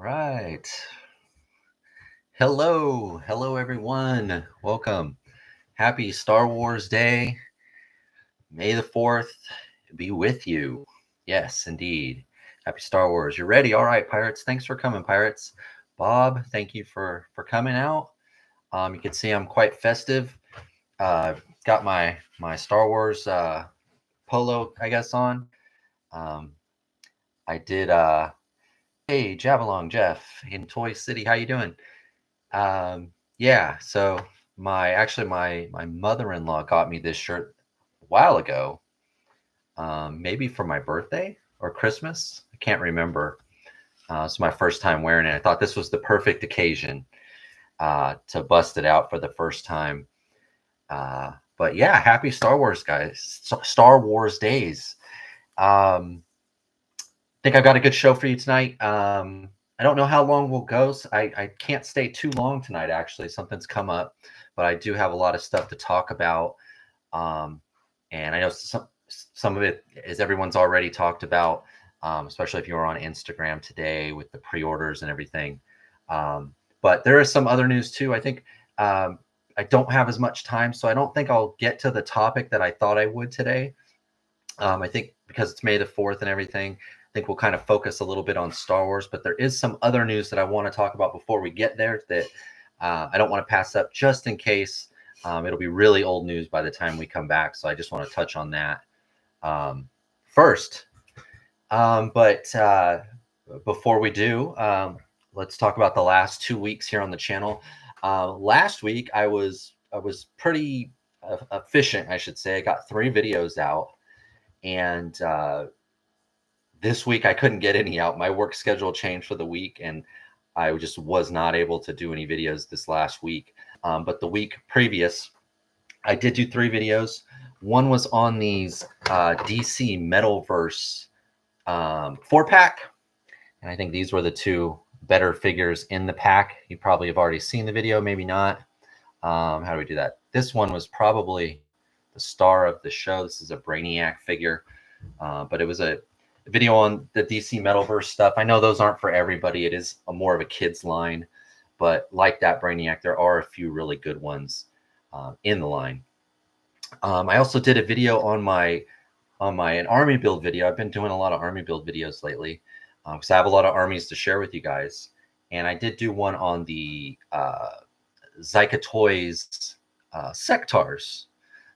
right. Hello, everyone. Welcome. Happy Star Wars Day. May the 4th be with you. Yes, indeed. Happy Star Wars. You're ready? All right, Pirates. Thanks for coming, Pirates. Bob, thank you for coming out. You can see I'm quite festive. Got my Star Wars polo, I guess, on. Um, I did. Hey, Jabalong Jeff in Toy City. How you doing? Yeah, so my mother-in-law got me this shirt a while ago, maybe for my birthday or Christmas. I can't remember. It's my first time wearing it. I thought this was the perfect occasion to bust it out for the first time. But yeah, happy Star Wars, guys. Star Wars days. Think I've got a good show for you tonight. I don't know how long we'll go. So I can't stay too long tonight, actually. Something's come up, but I do have a lot of stuff to talk about. Um, and I know some of it is everyone's already talked about, especially if you were on Instagram today with the pre-orders and everything. But there is some other news too. I think I don't have as much time, so I don't think I'll get to the topic that I thought I would today. I think because it's May the 4th and everything, I think we'll kind of focus a little bit on Star Wars, but there is some other news that I want to talk about before we get there that I don't want to pass up just in case. It'll be really old news by the time we come back. So I just want to touch on that first. But before we do, let's talk about the last 2 weeks here on the channel. Last week, I was pretty efficient, I should say. I got 3 videos out. And this week I couldn't get any out. My work schedule changed for the week, and I just was not able to do any videos this last week. But the week previous, I did do 3 videos. One was on these DC Metalverse 4-pack, and I think these were the 2 better figures in the pack. You probably have already seen the video, maybe not. How do we do that? This one was probably the star of the show. This is a Brainiac figure, but it was a video on the DC Metalverse stuff. I know those aren't for everybody. It is more of a kid's line, but like that Brainiac, there are a few really good ones in the line. I also did a video on an army build video. I've been doing a lot of army build videos lately because I have a lot of armies to share with you guys. And I did do one on the Zyka Toys Sectars.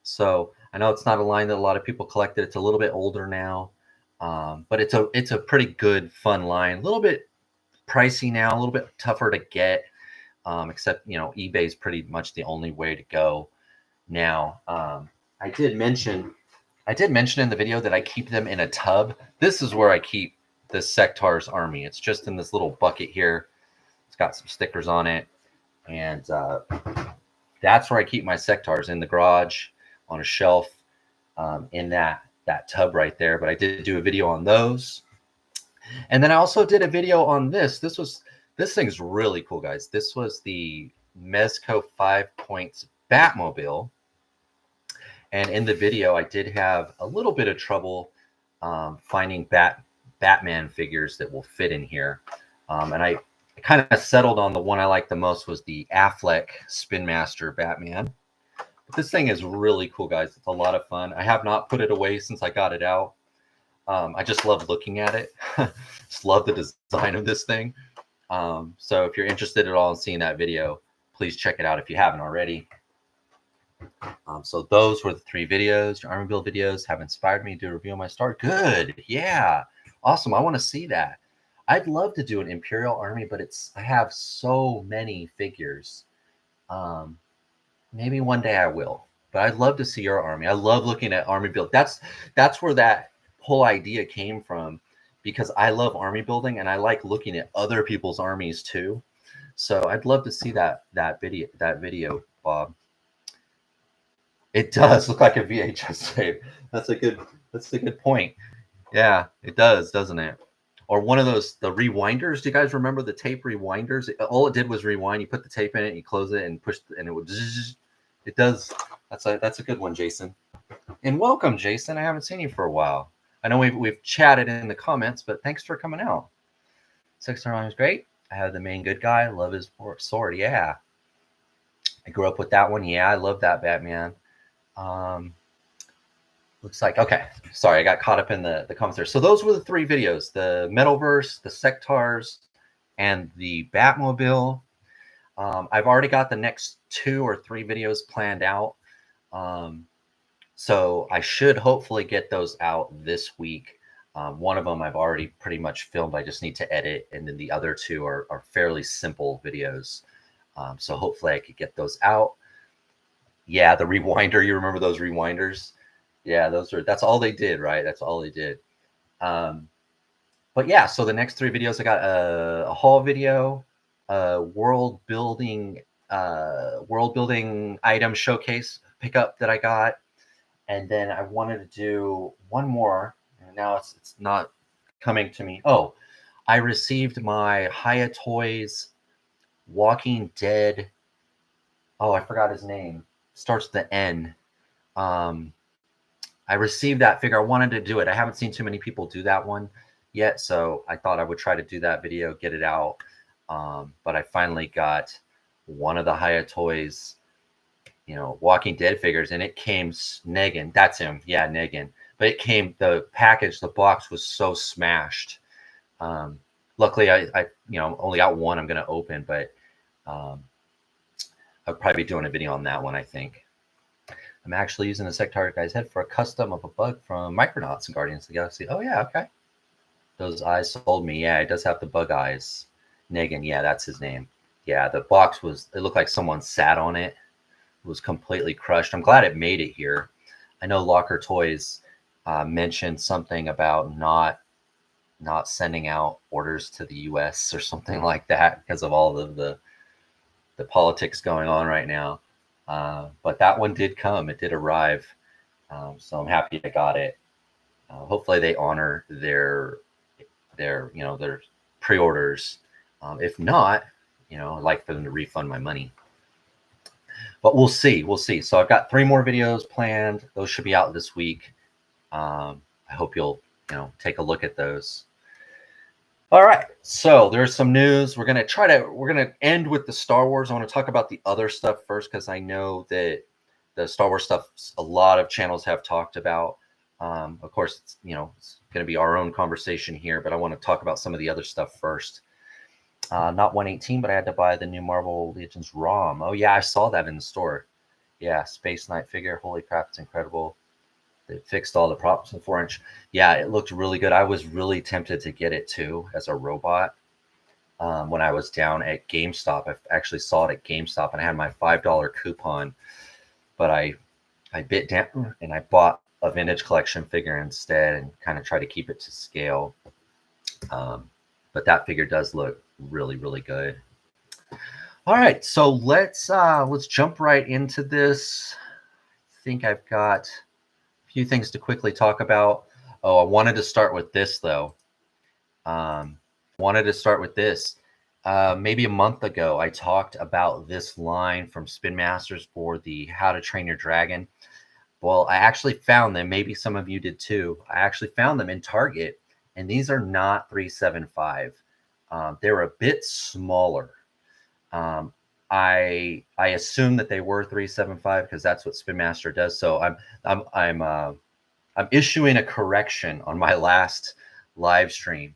So I know it's not a line that a lot of people collected. It's a little bit older now, but it's a pretty good, fun line. A little bit pricey now, a little bit tougher to get, except eBay is pretty much the only way to go now. I did mention in the video that I keep them in a tub. This is where I keep the Sectars army. It's just in this little bucket here. It's got some stickers on it, and that's where I keep my Sectars, in the garage on a shelf, in that tub right there. But I did do a video on those, and then I also did a video on this. This thing's really cool, guys. This was the Mezco 5 Points Batmobile, and in the video I did have a little bit of trouble finding Batman figures that will fit in here, and I kind of settled on the one I like the most was the Affleck Spin Master Batman. But this thing is really cool, guys. It's a lot of fun. I have not put it away since I got it out. I just love looking at it. Just love the design of this thing. So if you're interested at all in seeing that video, please check it out if you haven't already. So those were the 3 videos. Your army build videos have inspired me to do a review of my Star. Good. Yeah. Awesome. I want to see that. I'd love to do an Imperial army, but I have so many figures. Maybe one day I will, but I'd love to see your army. I love looking at army build. That's where that whole idea came from, because I love army building and I like looking at other people's armies too. So I'd love to see that video, Bob. It does look like a VHS tape. That's a good point. Yeah, it does, doesn't it? Or one of those, the rewinders. Do you guys remember the tape rewinders? All it did was rewind. You put the tape in it, you close it, and push, and it would. It does. That's a good one, Jason. And welcome, Jason. I haven't seen you for a while. I know we've chatted in the comments, but thanks for coming out. Sectar Army is great. I have the main good guy. Love his sword. Yeah. I grew up with that one. Yeah, I love that Batman. Looks like, okay. Sorry, I got caught up in the comments there. So those were the 3 videos, the Metalverse, the Sectaurs, and the Batmobile. I've already got the next 2 or 3 videos planned out. So I should hopefully get those out this week. One of them I've already pretty much filmed. I just need to edit. And then the other 2 are fairly simple videos. So hopefully I could get those out. Yeah, the rewinder. You remember those rewinders? Yeah, that's all they did, right? That's all they did. But yeah, so the next 3 videos, I got a haul video, a world building item showcase pickup that I got. And then I wanted to do one more, and now it's not coming to me. Oh, I received my Hiya Toys Walking Dead. Oh, I forgot his name. Starts with the N. I received that figure. I wanted to do it. I haven't seen too many people do that one yet, so I thought I would try to do that video, get it out. But I finally got one of the Hiya Toys, Walking Dead figures, and it came Negan. That's him. Yeah, Negan. But it came, the package, the box was so smashed. Luckily, I only got one I'm going to open, but I'll probably be doing a video on that one, I think. I'm actually using the Sectaur guy's head for a custom of a bug from Micronauts and Guardians of the Galaxy. Oh, yeah, okay. Those eyes sold me. Yeah, it does have the bug eyes. Negan, yeah, that's his name. Yeah, the box it looked like someone sat on it. It was completely crushed. I'm glad it made it here. I know Locker Toys mentioned something about not sending out orders to the U.S. or something like that because of all of the politics going on right now. But that one did come. It did arrive. So I'm happy I got it. Hopefully they honor their pre-orders. If not, I'd like for them to refund my money. But we'll see. We'll see. So I've got 3 more videos planned. Those should be out this week. I hope you'll take a look at those. All right, so there's some news. We're gonna end with the Star Wars. I want to talk about the other stuff first because I know that the Star Wars stuff a lot of channels have talked about. Of course, it's going to be our own conversation here, but I want to talk about some of the other stuff first. Not 118, but I had to buy the new Marvel Legends ROM. Oh yeah, I saw that in the store. Yeah, Space Knight figure. Holy crap, it's incredible. They fixed all the props in 4-inch. Yeah, it looked really good. I was really tempted to get it too as a robot. When I was down at GameStop, I actually saw it at GameStop, and I had my $5 coupon, but I bit down and I bought a vintage collection figure instead, and kind of try to keep it to scale. But that figure does look really, really good. All right, so let's jump right into this. I think I've got few things to quickly talk about. Oh, I wanted to start with this though. Maybe a month ago, I talked about this line from Spin Masters for the How to Train Your Dragon. Well, I actually found them. Maybe some of you did too. I actually found them in Target, and these are not 375. They're a bit smaller. I assume that they were 375 because that's what Spin Master does. So I'm issuing a correction on my last live stream.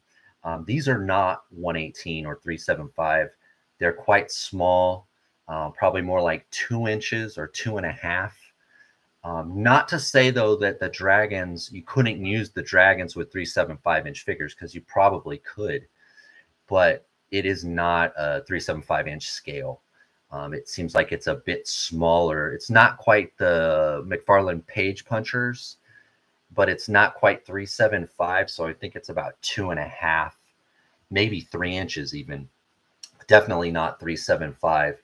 These are not 118 or 375. They're quite small, probably more like 2 inches or 2.5. Not to say though that the dragons, you couldn't use the dragons with 375-inch figures, because you probably could, but it is not a 375-inch scale. It seems like it's a bit smaller. It's not quite the McFarlane Page Punchers, but it's not quite 375. So I think it's about 2.5, maybe 3 inches even. Definitely not 375.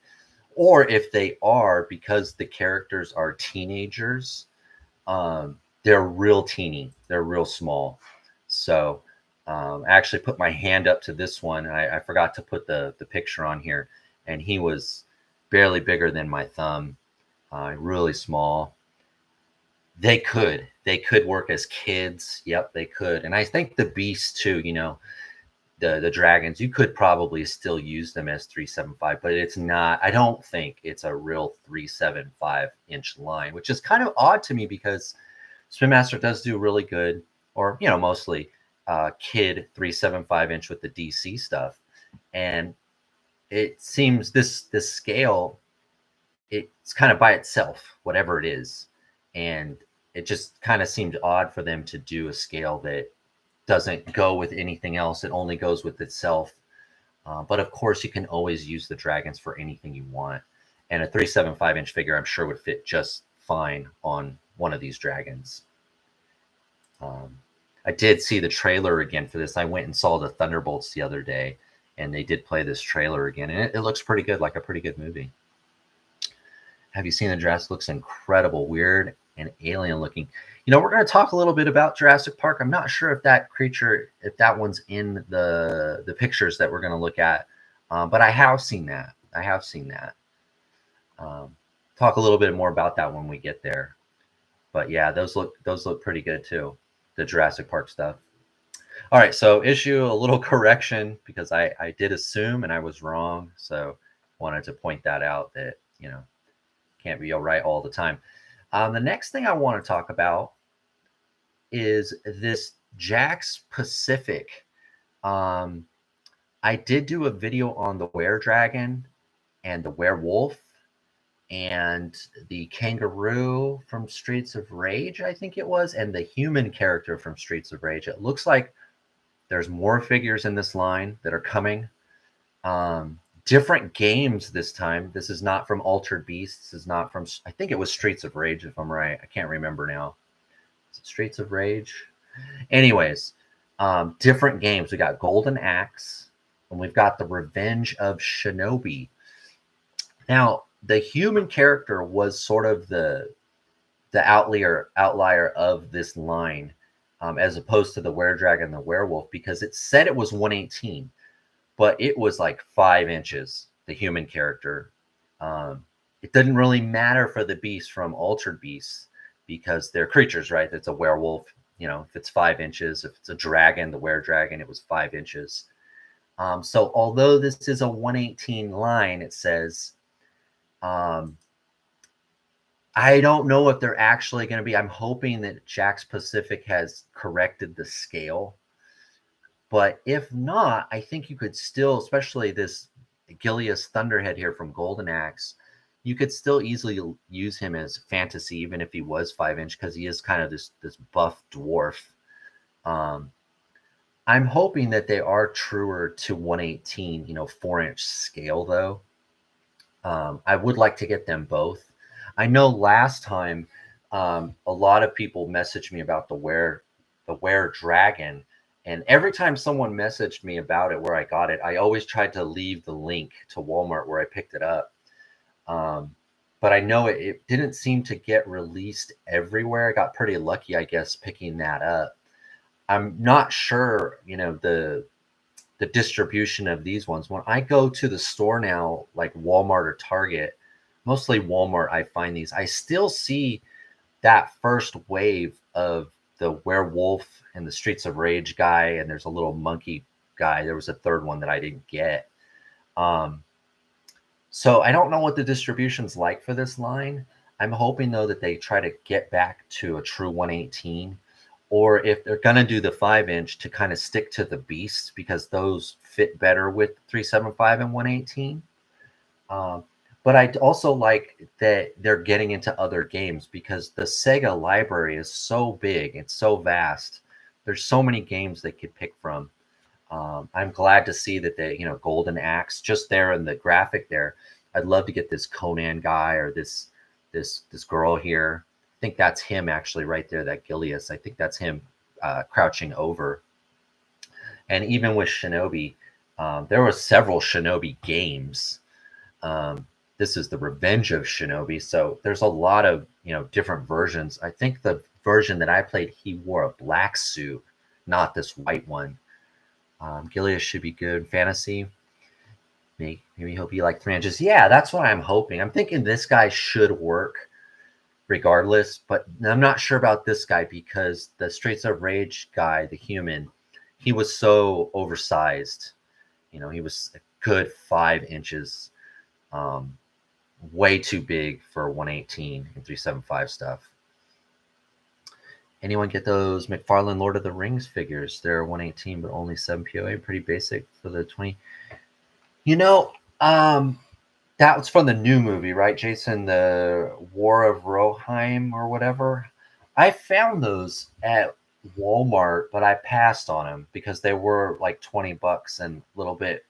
Or if they are, because the characters are teenagers, they're real teeny. They're real small. So I actually put my hand up to this one. I forgot to put the picture on here, and he was barely bigger than my thumb, really small. They could work as kids. Yep, they could. And I think the Beast too, the dragons, you could probably still use them as 375, but it's not. I don't think it's a real 375-inch line, which is kind of odd to me because Spin Master does do really good, or mostly kid 375-inch with the DC stuff, and it seems this scale, it's kind of by itself, whatever it is, and it just kind of seemed odd for them to do a scale that doesn't go with anything else. It only goes with itself. But of course, you can always use the dragons for anything you want. And a 375-inch figure, I'm sure, would fit just fine on one of these dragons. I did see the trailer again for this. I went and saw the Thunderbolts the other day, and they did play this trailer again. And it looks pretty good, like a pretty good movie. Have you seen the Jurassic? Looks incredible, weird and alien looking. We're going to talk a little bit about Jurassic Park. I'm not sure if that creature, if that one's in the pictures that we're going to look at, but I have seen that. Talk a little bit more about that when we get there. But yeah, those look pretty good too, the Jurassic Park stuff. All right, so issue a little correction because I did assume and I was wrong. So wanted to point that out that, can't be all right all the time. The next thing I want to talk about is this Jakks Pacific. I did do a video on the Were-Dragon and the Werewolf and the kangaroo from Streets of Rage, I think it was, and the human character from Streets of Rage. It looks like there's more figures in this line that are coming. Different games this time. This is not from Altered Beast. This is not from, I think it was Streets of Rage, if I'm right. I can't remember now. Is it Streets of Rage? Anyways, different games. We got Golden Axe, and we've got the Revenge of Shinobi. Now, the human character was sort of the outlier of this line, as opposed to the Were-Dragon and the Werewolf, because it said it was 118. But it was like 5 inches, the human character. It didn't really matter for the beast from Altered Beasts because they're creatures, right? It's a werewolf, if it's 5 inches. If it's a dragon, the Were-Dragon, it was 5 inches. So although this is a 118 line, it says, I don't know if they're actually going to be. I'm hoping that Jakks Pacific has corrected the scale. But if not, I think you could still, especially this Gilius Thunderhead here from Golden Axe, you could still easily use him as fantasy, even if he was 5 inch, because he is kind of this buff dwarf. I'm hoping that they are truer to 118, 4-inch scale, though. I would like to get them both. I know last time a lot of people messaged me about the Were-Dragon. And every time someone messaged me about it, where I got it, I always tried to leave the link to Walmart where I picked it up. But I know it didn't seem to get released everywhere. I got pretty lucky, I guess, picking that up. I'm not sure, the distribution of these ones. When I go to the store now, like Walmart or Target, mostly Walmart, I find these. I still see that first wave of the werewolf and the Streets of Rage guy, and there's a little monkey guy. There was a third one that I didn't get. So I don't know what the distribution's like for this line. I'm hoping, though, that they try to get back to a true 118, or if they're going to do the 5 inch, to kind of stick to the beasts, because those fit better with 375 and 118. But I also like that they're getting into other games, because the Sega library is so big. It's so vast. There's so many games they could pick from. I'm glad to see that they, Golden Axe, just there in the graphic there. I'd love to get this Conan guy or this girl here. I think that's him actually right there, that Gilius. I think that's him crouching over. And even with Shinobi, there were several Shinobi games. This is the Revenge of Shinobi. So there's a lot of, different versions. I think the version that I played, he wore a black suit, not this white one. Gilius should be good. Fantasy. Maybe he'll be like 3 inches. Yeah, that's what I'm hoping. I'm thinking this guy should work regardless, but I'm not sure about this guy, because the Streets of Rage guy, the human, he was so oversized. You know, he was a good 5 inches, um, way too big for 118 and 375 stuff. Anyone get those McFarlane Lord of the Rings figures? They're 118, but only 7 POA. Pretty basic for the 20. You know, that was from the new movie, right, Jason? The War of Rohirrim or whatever. I found those at Walmart, but I passed on them because they were like $20 and a little bit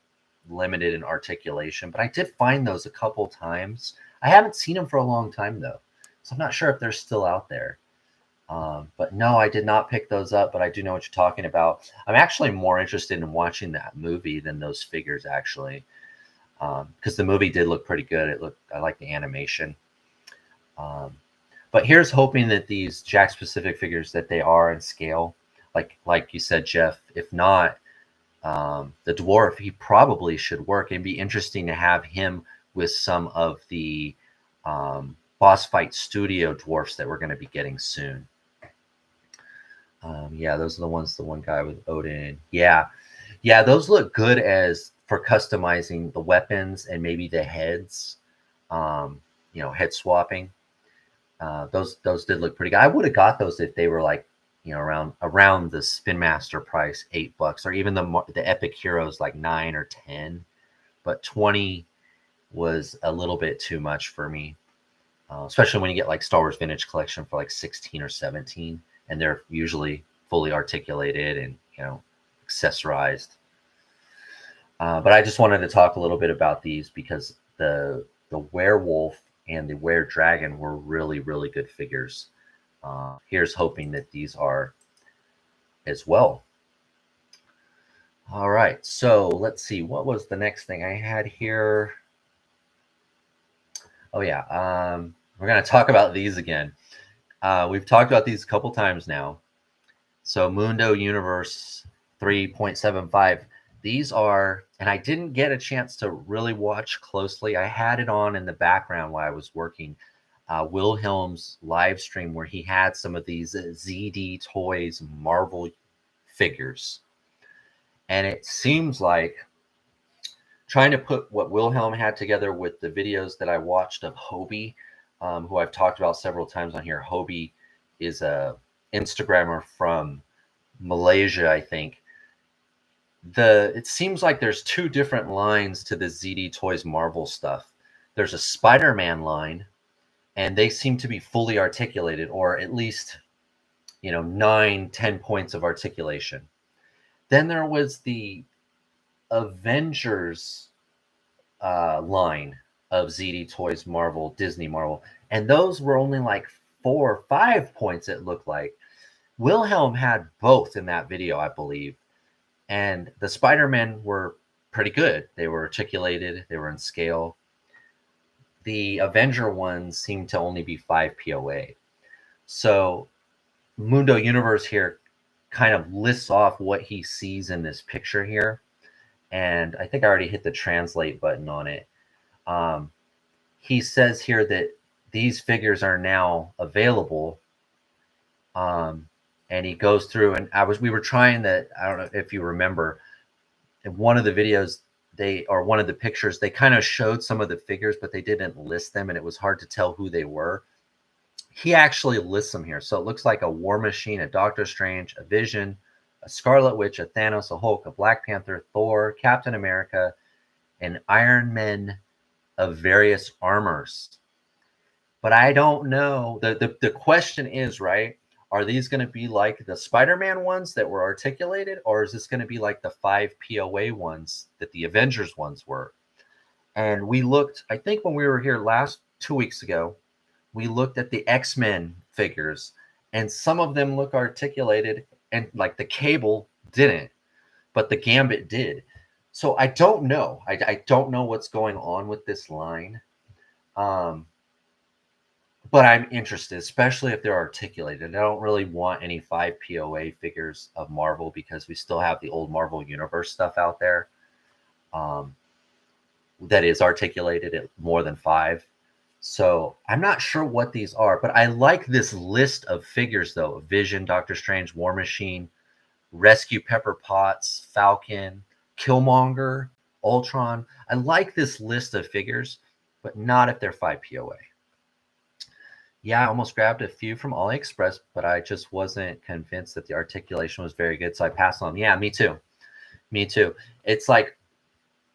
limited in articulation. But I did find those a couple times. I haven't seen them for a long time though, so I'm not sure if they're still out there. But no, I did not pick those up, but I do know what you're talking about. I'm actually more interested in watching that movie than those figures, actually, because the movie did look pretty good. I like the animation. But here's hoping that these Jakks Pacific figures, that they are in scale, like you said, Jeff. If not, the dwarf, he probably should work. It'd be interesting to have him with some of the Boss Fight Studio dwarfs that we're going to be getting soon. Yeah, those are the ones, the one guy with Odin. Yeah, those look good as for customizing the weapons and maybe the heads, head swapping. Those did look pretty good. I would have got those if they were like, around the Spin Master price, $8, or even the Epic Heroes like 9 or 10. But 20 was a little bit too much for me, especially when you get like Star Wars Vintage Collection for like 16 or 17. And they're usually fully articulated and, accessorized. But I just wanted to talk a little bit about these because the werewolf and the were-dragon were really, really good figures. Here's hoping that these are as well. All right, so let's see. What was the next thing I had here? Oh, yeah. We're going to talk about these again. We've talked about these a couple times now. So Mundo Universe 3.75. These are, and I didn't get a chance to really watch closely. I had it on in the background while I was working. Wilhelm's live stream where he had some of these ZD Toys Marvel figures. And it seems like trying to put what Wilhelm had together with the videos that I watched of Hobie, who I've talked about several times on here. Hobie is a Instagrammer from Malaysia, I think. It seems like there's two different lines to the ZD Toys Marvel stuff. There's a Spider-Man line, and they seem to be fully articulated, or at least 9-10 points of articulation. Then there was the Avengers line of ZD Toys Marvel, Disney Marvel, and those were only like 4 or 5 points, it looked like. Wilhelm had both in that video, I believe, and the Spider-Men were pretty good. They were articulated, they were in scale. The Avenger ones seemed to only be 5 POA. So Mundo Universe here kind of lists off what he sees in this picture here. And I think I already hit the translate button on it. He says here that these figures are now available. And he goes through, and we were trying that. I don't know if you remember, in one of the videos, one of the pictures, they kind of showed some of the figures, but they didn't list them, and it was hard to tell who they were. He actually lists them here. So it looks like a War Machine, a Doctor Strange, a Vision, a Scarlet Witch, a Thanos, a Hulk, a Black Panther, Thor, Captain America, and Iron Men of various armors. But I don't know. The question is, right, are these going to be like the Spider-Man ones that were articulated, or is this going to be like the 5 POA ones that the Avengers ones were? And we looked, I think when we were here 2 weeks ago, we looked at the X-Men figures, and some of them look articulated, and like the Cable didn't, but the Gambit did. So I don't know. I don't know what's going on with this line. But I'm interested, especially if they're articulated. I don't really want any 5 POA figures of Marvel because we still have the old Marvel Universe stuff out there that is articulated at more than 5. So I'm not sure what these are, but I like this list of figures, though. Vision, Doctor Strange, War Machine, Rescue Pepper Potts, Falcon, Killmonger, Ultron. I like this list of figures, but not if they're 5 POA. Yeah, I almost grabbed a few from AliExpress, but I just wasn't convinced that the articulation was very good, so I passed on. Yeah, me too. Me too. It's like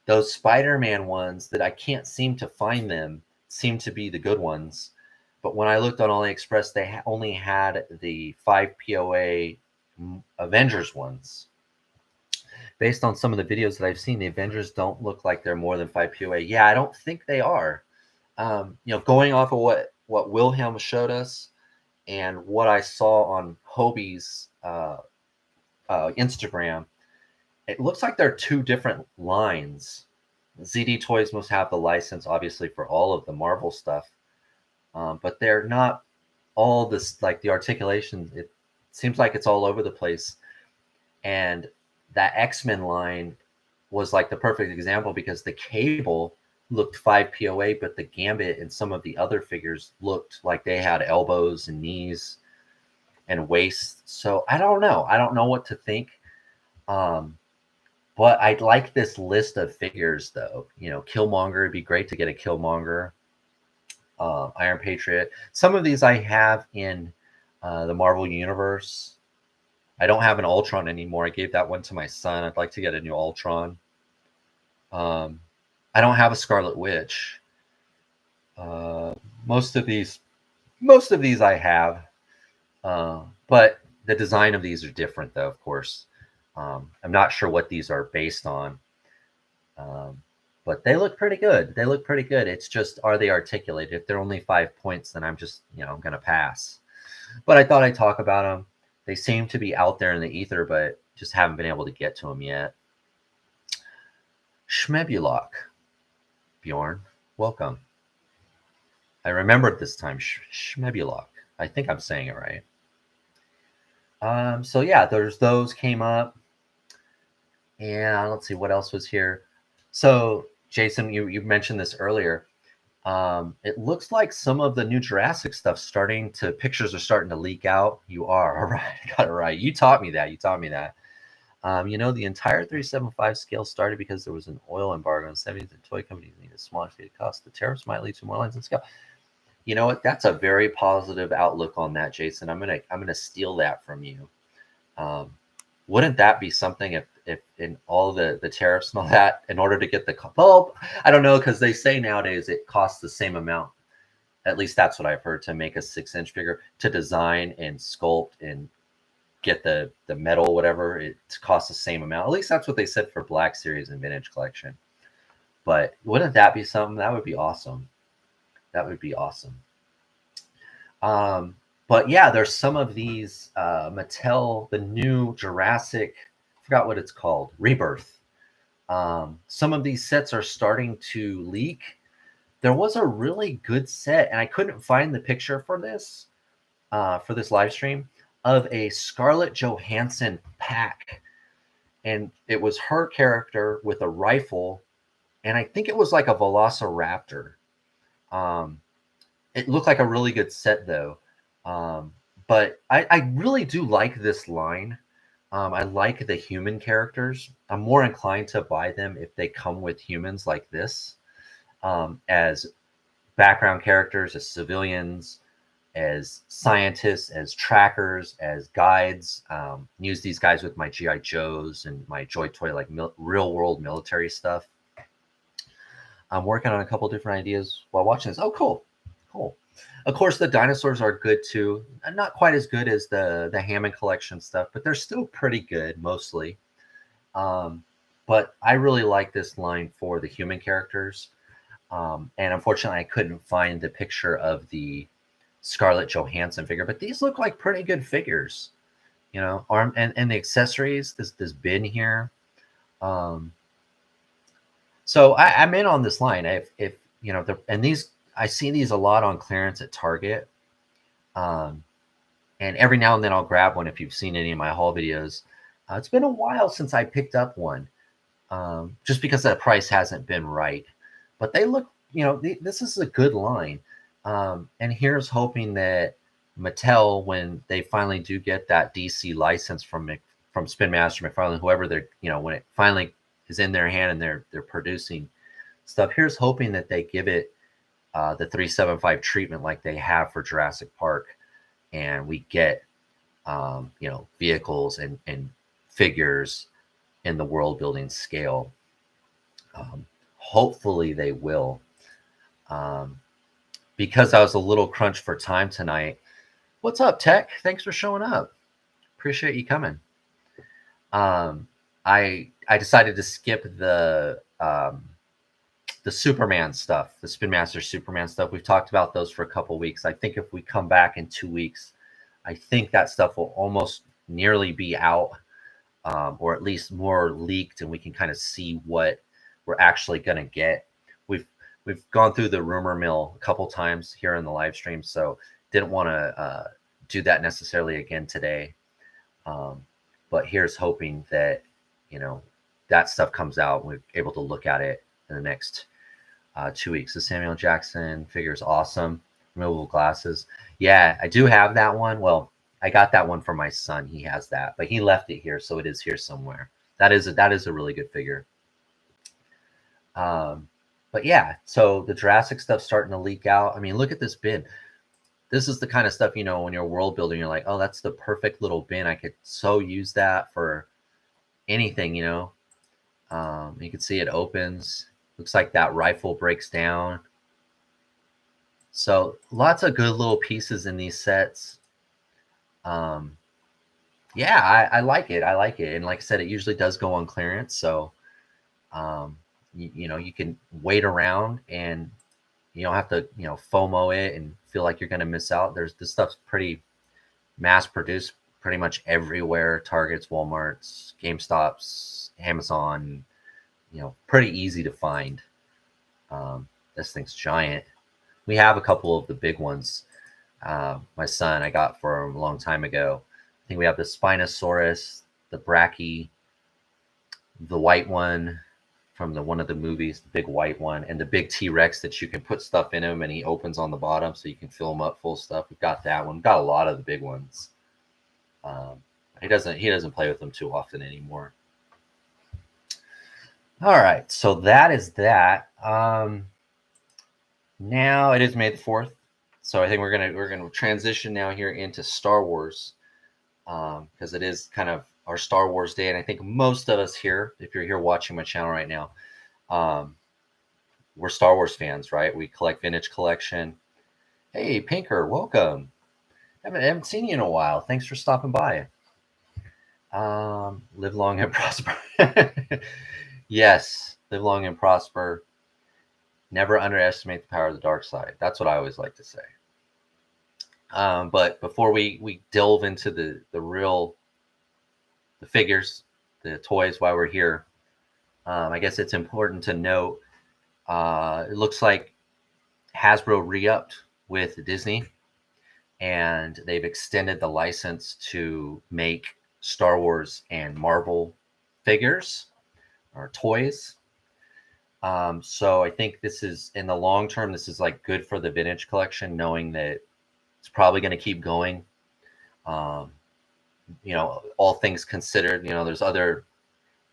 those Spider-Man ones that I can't seem to find them seem to be the good ones. But when I looked on AliExpress, they only had the 5 POA Avengers ones. Based on some of the videos that I've seen, the Avengers don't look like they're more than 5 POA. Yeah, I don't think they are. Going off of what Wilhelm showed us and what I saw on Hobie's Instagram, it looks like they're two different lines. ZD Toys must have the license, obviously, for all of the Marvel stuff, but they're not all this, like the articulation. It seems like it's all over the place. And that X-Men line was like the perfect example because the Cable looked 5 POA, but the Gambit and some of the other figures looked like they had elbows and knees and waist. So I don't know. I don't know what to think. But I'd like this list of figures, though. Killmonger, it'd be great to get a Killmonger. Iron Patriot. Some of these I have in the Marvel Universe. I don't have an Ultron anymore. I gave that one to my son. I'd like to get a new Ultron. I don't have a Scarlet Witch. Most of these I have, but the design of these are different, though. Of course, I'm not sure what these are based on, but they look pretty good. They look pretty good. It's just, are they articulated? If they're only 5 points, then I'm just, I'm gonna pass. But I thought I'd talk about them. They seem to be out there in the ether, but just haven't been able to get to them yet. Schmebulok. Bjorn, welcome. I remembered this time. Schmebulok. I think I'm saying it right. So yeah, there's those came up. And let's see what else was here. So Jason, you mentioned this earlier. It looks like some of the new Jurassic stuff pictures are starting to leak out. You are all right. I got it right. You taught me that. The entire 375 scale started because there was an oil embargo in the 70s and toy companies needed smaller stated costs. The tariffs might lead to more lines in scale. You know what? That's a very positive outlook on that, Jason. I'm gonna steal that from you. Wouldn't that be something if in all the tariffs and all that, in order to get the bulb? I don't know, because they say nowadays it costs the same amount. At least that's what I've heard, to make a 6-inch figure, to design and sculpt and get the metal, whatever, it costs the same amount. At least that's what they said for Black Series and Vintage Collection. But wouldn't that be something? That would be awesome. That would be awesome. But yeah, there's some of these Mattel, the new Jurassic, I forgot what it's called, Rebirth. Some of these sets are starting to leak. There was a really good set, and I couldn't find the picture for this live stream, of a Scarlett Johansson pack. And it was her character with a rifle, and I think it was like a Velociraptor. It looked like a really good set, though. But I really do like this line. I like the human characters. I'm more inclined to buy them if they come with humans like this, as background characters, as civilians, as scientists, as trackers, as guides. Use these guys with my G.I. Joes and my Joy Toy, like real world military stuff. I'm working on a couple different ideas while watching this. Oh, cool. Of course, the dinosaurs are good too. Not quite as good as the Hammond collection stuff, but they're still pretty good mostly. But I really like this line for the human characters. And unfortunately, I couldn't find the picture of the Scarlett Johansson figure, but these look like pretty good figures. Arm and the accessories. This bin here. So I'm in on this line. If these, I see these a lot on clearance at Target. And every now and then I'll grab one if you've seen any of my haul videos. It's been a while since I picked up one, just because that price hasn't been right. But they look, this is a good line. And here's hoping that Mattel, when they finally do get that DC license from from Spin Master, McFarlane, whoever they're, when it finally is in their hand and they're producing stuff. Here's hoping that they give it the 375 treatment like they have for Jurassic Park, and we get vehicles and figures in the world building scale. Hopefully they will. Because I was a little crunched for time tonight. What's up, Tech? Thanks for showing up. Appreciate you coming. I decided to skip the Superman stuff, the Spin Master Superman stuff. We've talked about those for a couple weeks. I think if we come back in 2 weeks, I think that stuff will almost nearly be out, or at least more leaked, and we can kind of see what we're actually going to get. We've gone through the rumor mill a couple times here in the live stream, so didn't want to do that necessarily again today. But here's hoping that, that stuff comes out and we're able to look at it in the next 2 weeks. The Samuel Jackson figure is awesome. Removable glasses. Yeah, I do have that one. Well, I got that one for my son. He has that, but he left it here, so it is here somewhere. That is a really good figure. But yeah, so the Jurassic stuff's starting to leak out. I mean, look at this bin. This is the kind of stuff, when you're world building, you're like, oh, that's the perfect little bin. I could so use that for anything, You can see it opens. Looks like that rifle breaks down. So lots of good little pieces in these sets. Yeah, I like it. I like it. And like I said, it usually does go on clearance. So, you can wait around and you don't have to, FOMO it and feel like you're going to miss out. This stuff's pretty mass produced pretty much everywhere. Targets, Walmarts, GameStops, Amazon, pretty easy to find. This thing's giant. We have a couple of the big ones. My son, I got for him a long time ago. I think we have the Spinosaurus, the Brachy, the white one from one of the movies, the big white one, and the big T-Rex that you can put stuff in him and he opens on the bottom so you can fill him up full stuff. We've got that one. We've got a lot of the big ones. He doesn't play with them too often anymore. All right, so that is that. Now it is May the 4th, so I think we're gonna transition now here into Star Wars, because it is kind of our Star Wars day, and I think most of us here, if you're here watching my channel right now, we're Star Wars fans, right? We collect vintage collection. Hey, Pinker, welcome. I haven't seen you in a while. Thanks for stopping by. Live long and prosper. Yes, live long and prosper. Never underestimate the power of the dark side. That's what I always like to say. But before we delve into the figures, the toys while we're here, I guess it's important to note, it looks like Hasbro re-upped with Disney, and they've extended the license to make Star Wars and Marvel figures or toys. So I think this is, in the long term, this is like good for the vintage collection, knowing that it's probably going to keep going. All things considered, there's other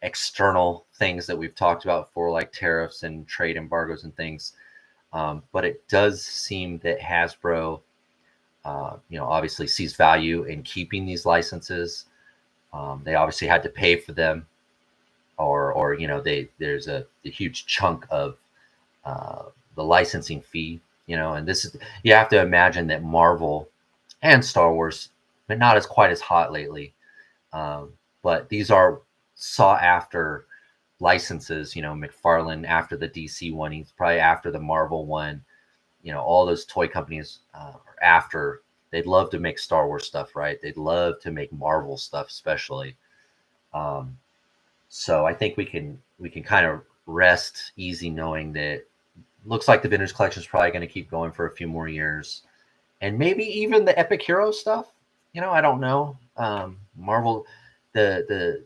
external things that we've talked about for, like tariffs and trade embargoes and things. But it does seem that Hasbro, obviously sees value in keeping these licenses. They obviously had to pay for them, or there's a huge chunk of the licensing fee, and this is, you have to imagine that Marvel and Star Wars, but not as quite as hot lately. But these are sought after licenses. McFarlane after the DC one, he's probably after the Marvel one. All those toy companies are after. They'd love to make Star Wars stuff, right? They'd love to make Marvel stuff, especially. So I think we can kind of rest easy knowing that looks like the vintage collection is probably going to keep going for a few more years, and maybe even the Epic Hero stuff. I don't know. Marvel, the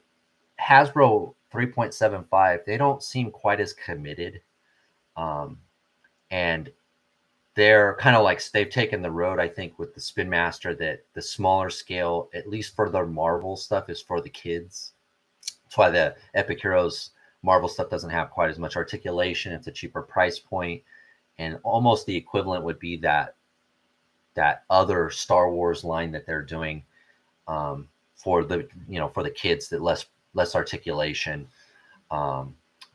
Hasbro 3.75, they don't seem quite as committed, and they're kind of like they've taken the road, I think, with the Spin Master, that the smaller scale, at least for their Marvel stuff, is for the kids. That's why the Epic Heroes Marvel stuff doesn't have quite as much articulation. It's a cheaper price point, and almost the equivalent would be that other Star Wars line that they're doing, for the for the kids, that less articulation, a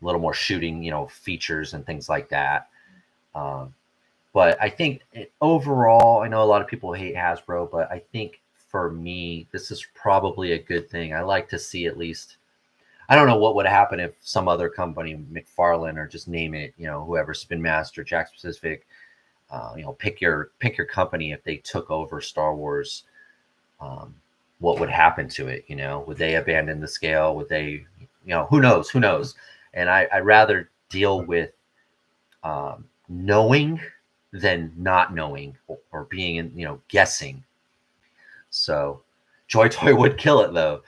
little more shooting, features and things like that. Um, but I think overall, I know a lot of people hate Hasbro, but I think for me, this is probably a good thing. I like to see at least. I don't know what would happen if some other company, McFarlane, or just name it, whoever, Spin Master, Jakks Pacific, pick your company, if they took over Star Wars, what would happen to it? Would they abandon the scale? Would they, who knows? Who knows? And I'd rather deal with knowing than not knowing, or being in, guessing. So Joy Toy would kill it though,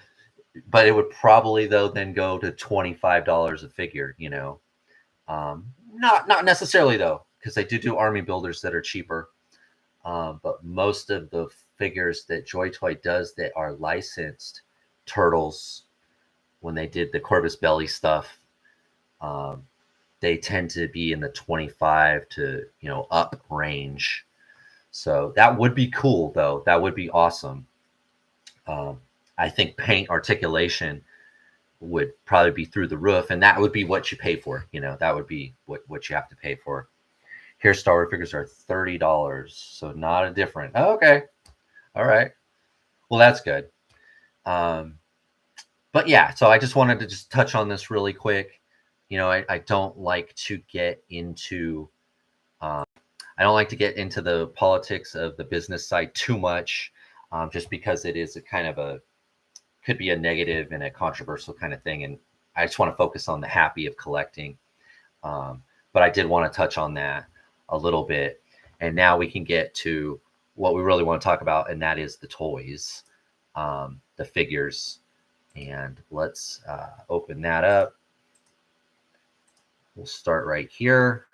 but it would probably though then go to $25 a figure. Not necessarily though, because they do army builders that are cheaper. But most of the figures that Joy Toy does that are licensed, Turtles, when they did the Corvus Belli stuff, they tend to be in the 25 to up range. So that would be cool though. That would be awesome. I think paint articulation would probably be through the roof, and that would be what you pay for. That would be what you have to pay for. Here, Star Wars figures are $30, so not a different. Oh, okay, all right. Well, that's good. But yeah, so I just wanted to just touch on this really quick. I don't like to get into. I don't like to get into the politics of the business side too much, just because it is a kind of could be a negative and a controversial kind of thing, and I just want to focus on the happy of collecting. But I did want to touch on that a little bit, and now we can get to what we really want to talk about, and that is the toys, the figures. And let's open that up. We'll start right here.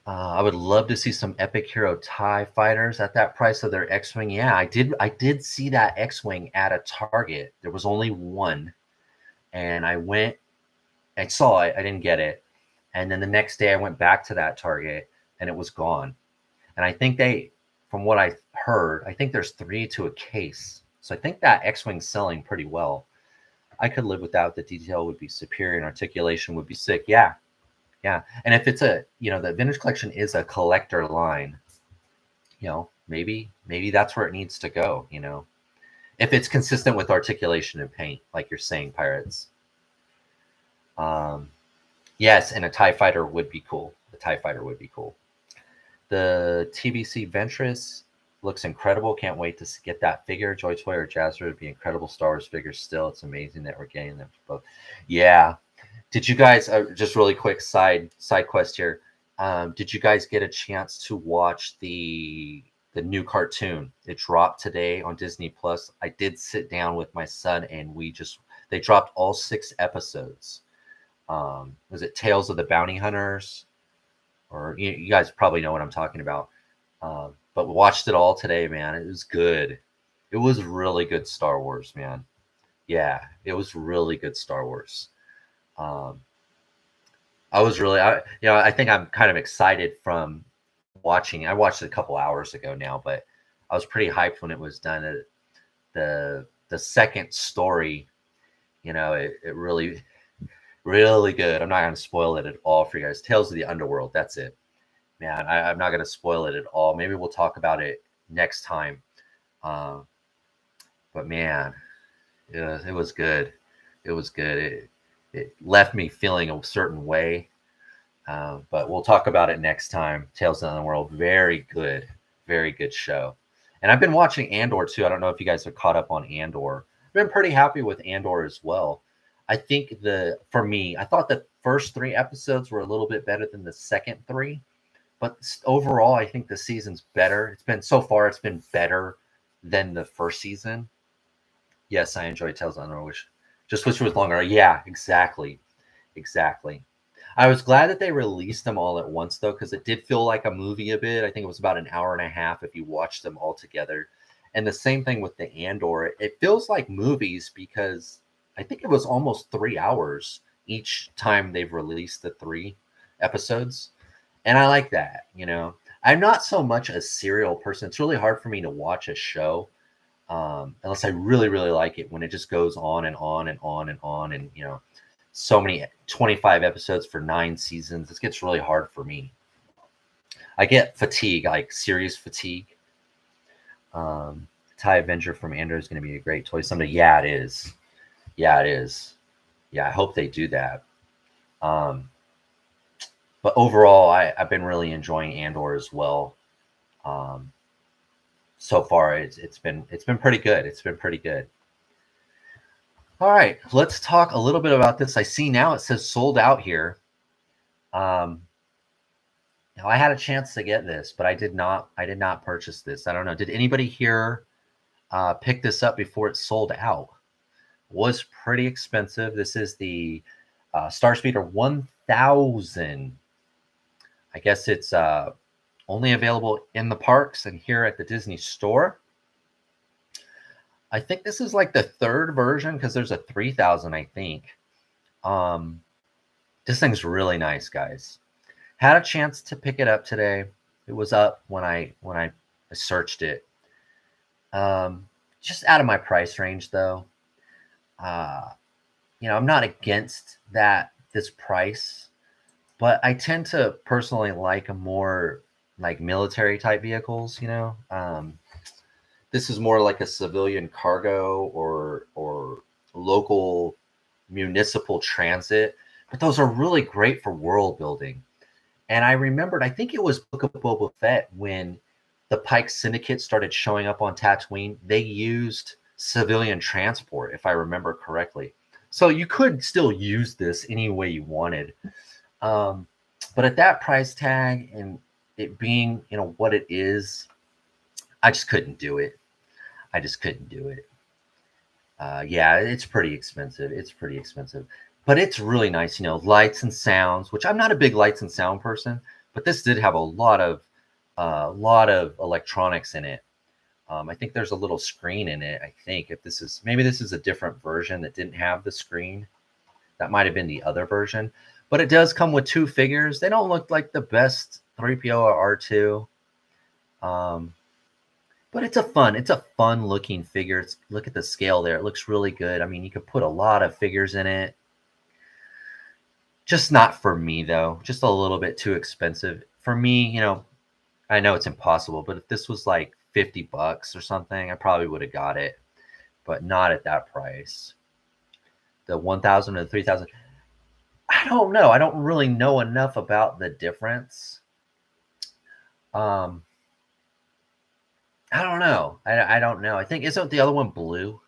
I would love to see some Epic Hero TIE fighters at that price of their X-Wing. Yeah, I did see that X-Wing at a Target. There was only one, and I saw it. I didn't get it. And then the next day I went back to that Target and it was gone. And I think from what I heard, I think there's 3 to a case. So I think that X-Wing's selling pretty well. I could live without. The detail would be superior and articulation would be sick. Yeah. Yeah. And if it's the Vintage Collection is a collector line, maybe that's where it needs to go, if it's consistent with articulation and paint, like you're saying, Pirates. Yes, and a TIE fighter would be cool. The TIE fighter would be cool. The TBC Ventress looks incredible. Can't wait to get that figure. Joy Toy or Jazzler would be incredible Star Wars figures still. It's amazing that we're getting them both. Yeah. Did you guys, just really quick side quest here. Did you guys get a chance to watch the new cartoon? It dropped today on Disney Plus. I did sit down with my son and they dropped all 6 episodes. Was it Tales of the Bounty Hunters? Or you guys probably know what I'm talking about. But we watched it all today, man. It was good. It was really good Star Wars, man. Yeah, it was really good Star Wars. I was really, I think I'm kind of excited from watching. I watched it a couple hours ago now, but I was pretty hyped when it was done. The second story, it really, really good. I'm not going to spoil it at all for you guys. Tales of the Underworld. That's it, man. I'm not going to spoil it at all. Maybe we'll talk about it next time. But man, it was good. It was good. It left me feeling a certain way. But we'll talk about it next time. Tales of the Underworld. Very good show. And I've been watching Andor too. I don't know if you guys are caught up on Andor. I've been pretty happy with Andor as well. I think for me, I thought the first 3 episodes were a little bit better than the second 3, but overall, I think the season's better. It's been better than the first season. Yes, I enjoyed Tales of the Underworld. Just wish it was longer. Yeah, exactly. I was glad that they released them all at once, though, because it did feel like a movie a bit. I think it was about an hour and a half if you watched them all together. And the same thing with the Andor. It feels like movies because I think it was almost 3 hours each time they've released the 3 episodes. And I like that, you know. I'm not so much a serial person. It's really hard for me to watch a show unless I really, really like it when it just goes on and on and on and on. And, you know, so many 25 episodes for 9 seasons. This gets really hard for me. I get fatigue, like series fatigue. TIE Avenger from Andor is going to be a great toy someday. Yeah, it is. Yeah, it is. Yeah, I hope they do that. But overall, I've been really enjoying Andor as well. So far, it's been pretty good. It's been pretty good. All right, let's talk a little bit about this. I see now it says sold out here. Now I had a chance to get this, but I did not purchase this. I don't know. Did anybody here pick this up before it sold out? It was pretty expensive. This is the Starspeeder 1000. I guess it's only available in the parks and here at the Disney store. I think this is like the third version because there's a 3000, I think. This thing's really nice, guys. Had a chance to pick it up today. It was up when I searched it. Just out of my price range, though. You know, I'm not against this price, but I tend to personally like a more like military type vehicles. You know, this is more like a civilian cargo or local municipal transit, but those are really great for world building. And I remembered, I think it was Book of Boba Fett when the Pike Syndicate started showing up on Tatooine. They used civilian transport, if I remember correctly. So you could still use this any way you wanted. But at that price tag and it being, you know, what it is, I just couldn't do it. I just couldn't do it. Yeah, it's pretty expensive. It's pretty expensive. But it's really nice, you know, lights and sounds, which I'm not a big lights and sound person, but this did have a lot of electronics in it. I think there's a little screen in it. I think maybe this is a different version that didn't have the screen. That might have been the other version, but it does come with 2 figures. They don't look like the best 3PO or R2. But it's a fun looking figure. Look at the scale there. It looks really good. I mean, you could put a lot of figures in it. Just not for me, though. Just a little bit too expensive. For me, you know, I know it's impossible, but if this was like $50 or something, I probably would have got it, but not at that price. The 1000 and the 3000. I don't know. I don't really know enough about the difference. I don't know. I don't know. I think isn't the other one blue?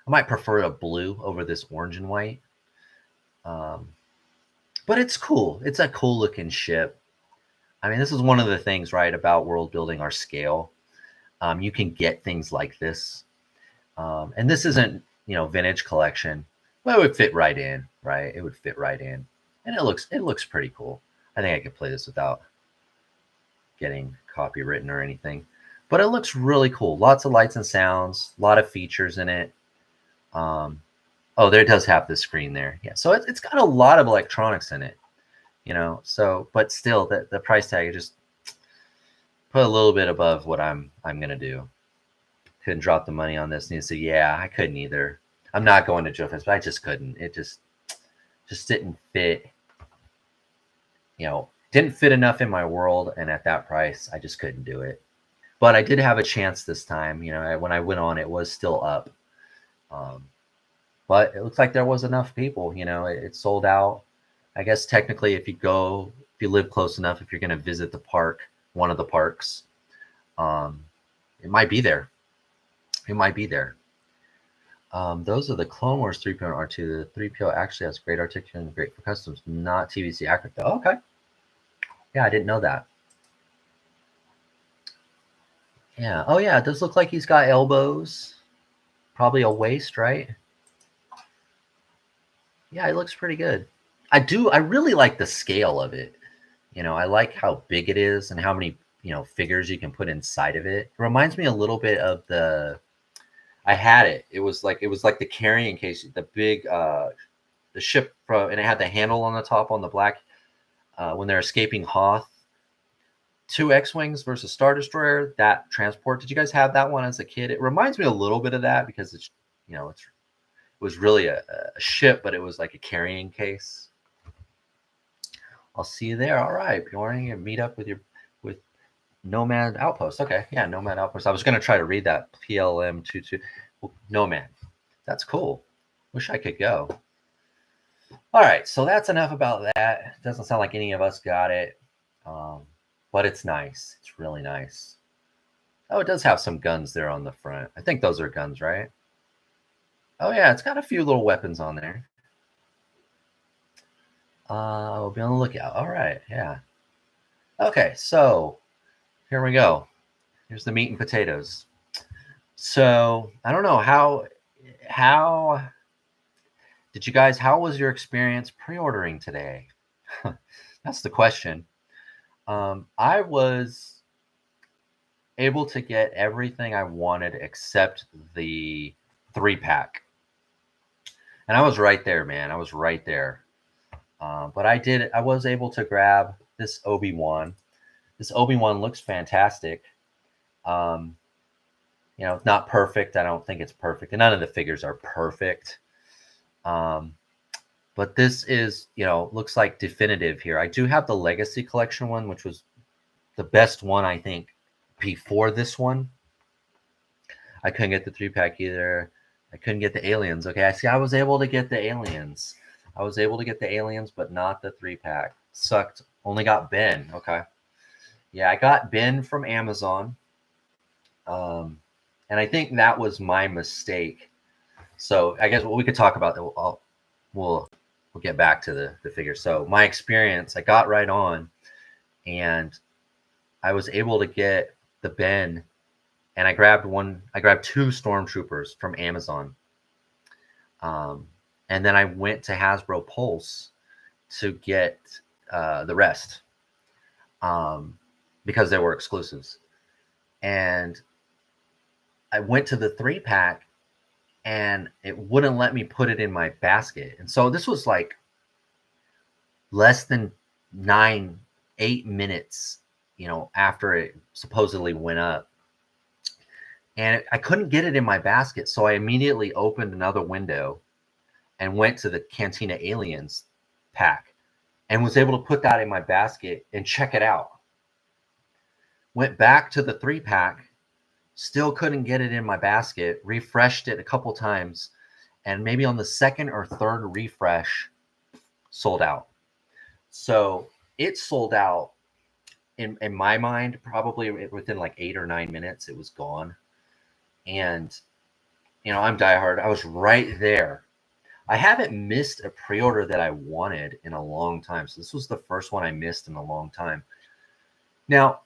I might prefer a blue over this orange and white. But it's cool. It's a cool looking ship. I mean, this is one of the things, right, about world building, our scale. You can get things like this. And this isn't, you know, vintage collection. Well, it would fit right in, right? It would fit right in. And it looks pretty cool. I think I could play this without getting copywritten or anything. But it looks really cool. Lots of lights and sounds, a lot of features in it. Oh, there does have the screen there. Yeah, so it's got a lot of electronics in it, you know. So, but still, the price tag just put a little bit above what I'm gonna do. Couldn't drop the money on this. And you say, yeah, I couldn't either. I'm not going to Joe Fest, but I just couldn't. It just didn't fit. You know, didn't fit enough in my world, and at that price, I just couldn't do it. But I did have a chance this time. You know, when I went on, it was still up. But it looks like there was enough people. You know, it sold out. I guess technically, if you live close enough, if you're going to visit the park, one of the parks, it might be there. It might be there. Those are the Clone Wars 3PO and R2. The 3PO actually has great articulation and great for customs, not TVC accurate though. Okay. Yeah, I didn't know that. Yeah. Oh yeah, it does look like he's got elbows. Probably a waist, right? Yeah, it looks pretty good. I really like the scale of it. You know, I like how big it is and how many, figures you can put inside of it. It reminds me a little bit of I had it. It was like the carrying case, the big the ship from, and it had the handle on the top on the black when they're escaping Hoth. Two X-wings versus Star Destroyer. That transport. Did you guys have that one as a kid? It reminds me a little bit of that because it was really a ship, but it was like a carrying case. I'll see you there. All right, Bjorn, you meet up with Nomad Outpost. Okay, yeah, Nomad Outpost. I was gonna try to read that PLM 22 Nomad. That's cool. Wish I could go. All right, so that's enough about that. Doesn't sound like any of us got it, but it's nice. It's really nice. Oh, it does have some guns there on the front. I think those are guns, right? Oh yeah, it's got a few little weapons on there. We'll be on the lookout. All right, yeah. Okay, so here we go. Here's the meat and potatoes. So I don't know how did you guys? How was your experience pre-ordering today? That's the question. I was able to get everything I wanted except the 3-pack, and I was right there, man. I was right there. But I was able to grab this Obi-Wan. This Obi-Wan looks fantastic. It's not perfect. I don't think it's perfect. And none of the figures are perfect. But this is, looks like definitive here. I do have the Legacy Collection one, which was the best one, I think, before this one. I couldn't get the 3-pack either. I couldn't get the aliens. Okay, I was able to get the aliens. I was able to get the aliens, but not the 3-pack. Sucked. Only got Ben. Okay. Yeah, I got Ben from Amazon. And I think that was my mistake. So I guess we could talk about that. We'll get back to the figure. So my experience, I got right on, and I was able to get the Ben, and I grabbed two Stormtroopers from Amazon. And then I went to Hasbro Pulse to get the rest because they were exclusives. And I went to the 3-pack, and it wouldn't let me put it in my basket. And so this was like less than 8 minutes, after it supposedly went up. And I couldn't get it in my basket. So I immediately opened another window and went to the Cantina Aliens pack and was able to put that in my basket and check it out. Went back to the 3-pack, still couldn't get it in my basket, refreshed it a couple times, and maybe on the second or third refresh, sold out. So it sold out in my mind, probably within like 8 or 9 minutes, it was gone. And, I'm diehard. I was right there. I haven't missed a pre-order that I wanted in a long time. So this was the first one I missed in a long time. Now,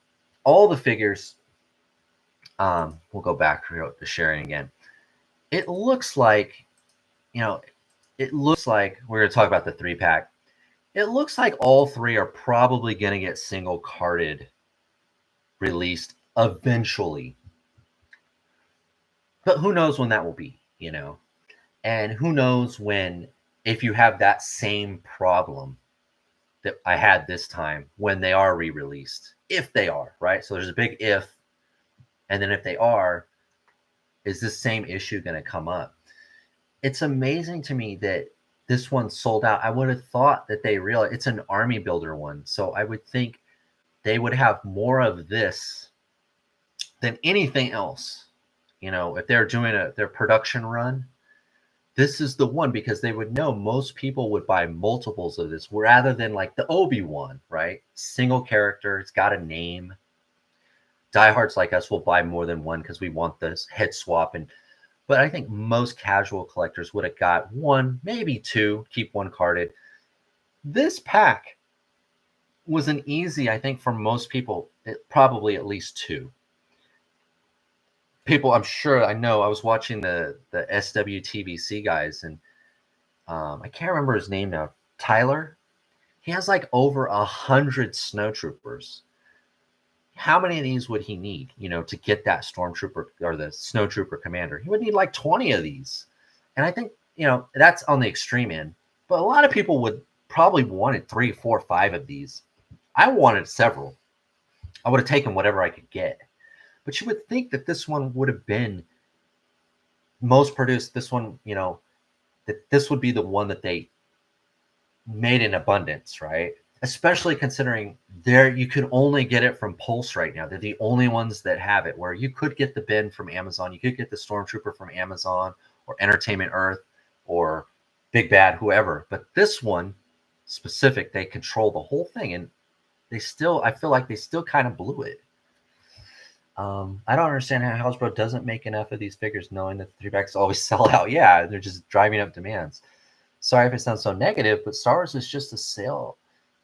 all the figures, we'll go back to sharing again. It looks like, we're going to talk about the 3-pack. It looks like all three are probably going to get single carded released eventually. But who knows when that will be, and who knows if you have that same problem that I had this time when they are re-released, if they are, right? So there's a big if, and then if they are, is this same issue going to come up? It's amazing to me that this one sold out. I would have thought that they realize it's an army builder one. So I would think they would have more of this than anything else. If they're doing their production run, this is the one, because they would know most people would buy multiples of this rather than like the Obi-Wan, right? Single character, it's got a name. Diehards like us will buy more than one because we want this head swap. But I think most casual collectors would have got one, maybe two, keep one carded. This pack was an easy, I think, for most people, probably at least two. People, I'm sure, I know, I was watching the SWTVC guys, and I can't remember his name now. Tyler, he has like over 100 snowtroopers. How many of these would he need, to get that stormtrooper or the snowtrooper commander? He would need like 20 of these. And I think, that's on the extreme end. But a lot of people would probably wanted 3, 4, 5 of these. I wanted several. I would have taken whatever I could get. But you would think that this one would have been most produced. This one, that this would be the one that they made in abundance, right? Especially considering you could only get it from Pulse right now. They're the only ones that have it, where you could get the bin from Amazon, you could get the Stormtrooper from Amazon or Entertainment Earth or Big Bad, whoever. But this one specific, they control the whole thing, and I feel like they still kind of blew it. I don't understand how Hasbro doesn't make enough of these figures, knowing that the 3-packs always sell out. Yeah, they're just driving up demands. Sorry if it sounds so negative, but Star Wars is just a sale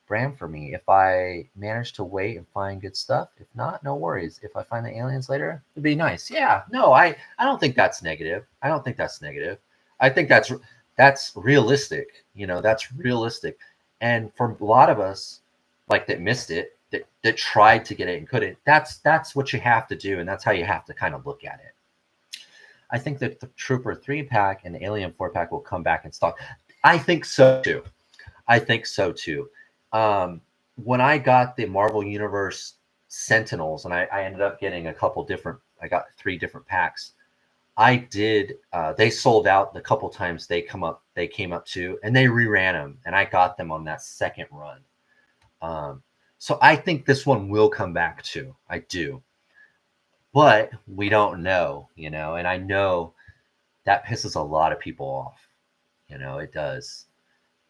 brand for me. If I manage to wait and find good stuff, if not, no worries. If I find the aliens later, it'd be nice. Yeah, no, I don't think that's negative. I don't think that's negative. I think that's realistic. That's realistic. And for a lot of us, like that missed it, that tried to get it and couldn't, that's what you have to do, and that's how you have to kind of look at it. I think that the Trooper 3-pack and the Alien 4-pack will come back in stock. I think so too. When I got the Marvel Universe Sentinels, and I ended up getting I got 3 different packs. They sold out the couple times they came up to, and they reran them, and I got them on that second run. So I think this one will come back too. I do. But we don't know, and I know that pisses a lot of people off. It does.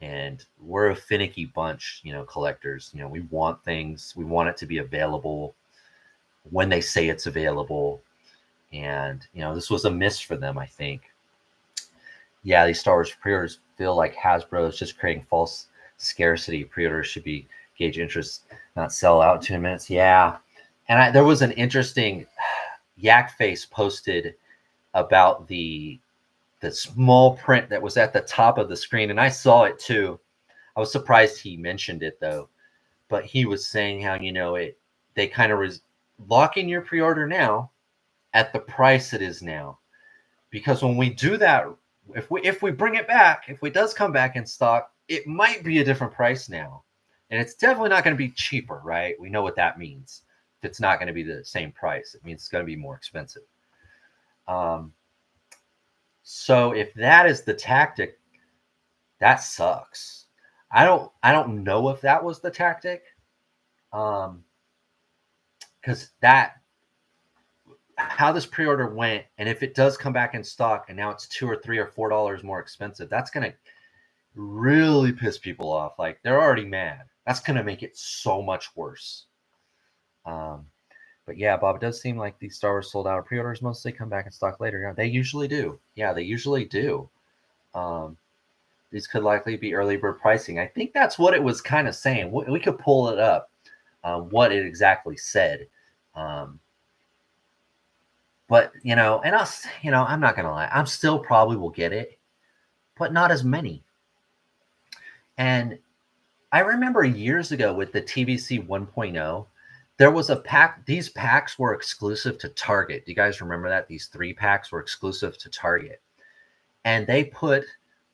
And we're a finicky bunch, collectors. We want things. We want it to be available when they say it's available. And, this was a miss for them, I think. Yeah, these Star Wars pre-orders feel like Hasbro is just creating false scarcity. Pre-orders should be gauge interest, not sell out in 2 minutes. Yeah. And there was an interesting Yak Face posted about the small print that was at the top of the screen, and I saw it too. I was surprised he mentioned it though, but he was saying how they kind of lock in your pre-order now at the price it is now, because when we do that, if we bring it back, if it does come back in stock, it might be a different price now, and it's definitely not going to be cheaper, right? We know what that means. If it's not going to be the same price, it means it's going to be more expensive. So if that is the tactic, that sucks. I don't know if that was the tactic. Because how this pre-order went, and if it does come back in stock and now it's $2 or $3 or $4 more expensive, that's gonna really piss people off. Like, they're already mad. That's gonna make it so much worse. But yeah, Bob, it does seem like these Star Wars sold out pre-orders mostly come back in stock later. Yeah, they usually do. These could likely be early bird pricing. I think that's what it was kind of saying. We could pull it up, what it exactly said. But, and us, I'm not going to lie. I'm still probably will get it, but not as many. And I remember years ago with the TVC 1.0, there was a pack. These packs were exclusive to Target. Do you guys remember that? These 3 packs were exclusive to Target. And they put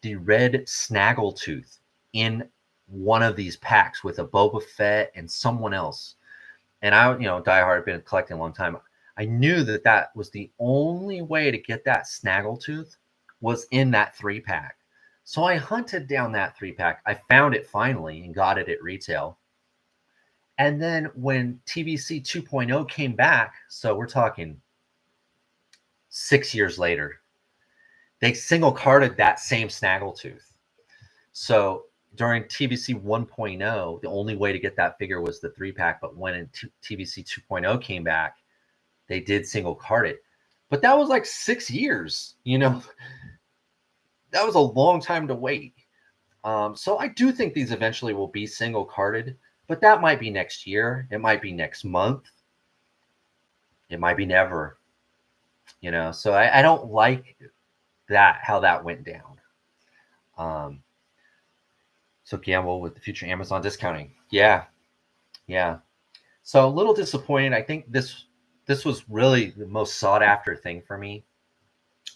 the red Snaggletooth in one of these packs with a Boba Fett and someone else. And I, diehard, been collecting a long time. I knew that was the only way to get that Snaggletooth was in that 3-pack. So I hunted down that 3-pack. I found it finally and got it at retail. And then when TVC 2.0 came back, so we're talking 6 years later, they single carded that same Snaggletooth. So during TVC 1.0, the only way to get that figure was the 3-pack. But when TVC 2.0 came back, they did single card it. But that was like 6 years, That was a long time to wait. So I do think these eventually will be single carded, but that might be next year. It might be next month. It might be never, So I don't like how that went down. So gamble with the future Amazon discounting. Yeah, yeah. So a little disappointed. I think this was really the most sought after thing for me.